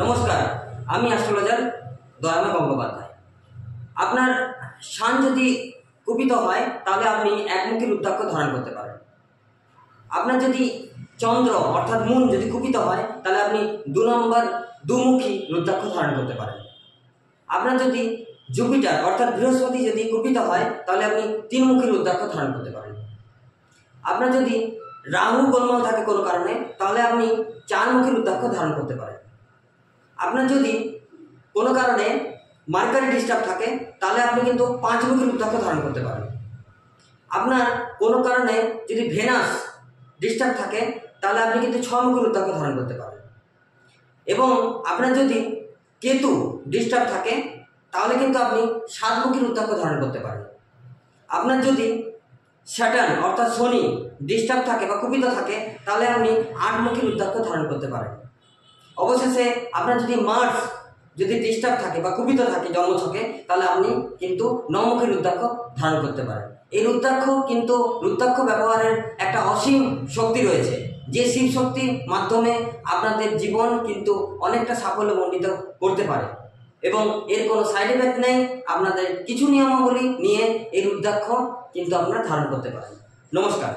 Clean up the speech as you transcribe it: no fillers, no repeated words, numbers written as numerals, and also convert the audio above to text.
নমস্কার, আমি অ্যাস্ট্রোলজার দয়াময় গঙ্গোপাধ্যায়। আপনার শান যদি কুপিত হয় তাহলে আপনি একমুখী রুদ্রাক্ষ ধারণ করতে পারেন। আপনার যদি চন্দ্র অর্থাৎ মুন যদি কুপিত হয় তাহলে আপনি 2 নম্বর দুমুখী রুদ্রাক্ষ ধারণ করতে পারেন। আপনার যদি জুপিটার অর্থাৎ বৃহস্পতি যদি কুপিত হয় তাহলে আপনি 3মুখী রুদ্রাক্ষ ধারণ করতে পারেন। আপনার যদি রাহু গোলমাল থাকে কোনো কারণে তাহলে আপনি 4মুখী রুদ্রাক্ষ ধারণ করতে পারেন। আপনার যদি কোনো কারণে মার্কারি ডিস্টার্ব থাকে তাহলে আপনি কিন্তু 5মুখী রুদ্রাক্ষ ধারণ করতে পারেন। আপনার কোনো কারণে যদি ভেনাস ডিস্টার্ব থাকে তাহলে আপনি কিন্তু 6মুখী রুদ্রাক্ষ ধারণ করতে পারেন। এবং আপনার যদি কেতু ডিস্টার্ব থাকে তাহলে কিন্তু আপনি 7মুখী রুদ্রাক্ষ ধারণ করতে পারেন। আপনার যদি স্যাটার্ন অর্থাৎ শনি ডিস্টার্ব থাকে বা কুপিত থাকে তাহলে আপনি 8মুখী রুদ্রাক্ষ ধারণ করতে পারেন। অবশেষে আপনার যদি মার্স যদি ডিস্টার্ব থাকে বা কুপিত থাকে জন্মছকে তাহলে আপনি কিন্তু 9মুখী রুদ্রাক্ষ ধারণ করতে পারেন। এই রুদ্রাক্ষ ব্যবহারের একটা অসীম শক্তি রয়েছে, যে শিব শক্তির মাধ্যমে আপনাদের জীবন কিন্তু অনেকটা সাফল্যমণ্ডিত করতে পারে এবং এর কোনো সাইড এফেক্ট নেই। আপনাদের কিছু নিয়মাবলী নিয়ে এই রুদ্রাক্ষ কিন্তু আপনারা ধারণ করতে পারেন। নমস্কার।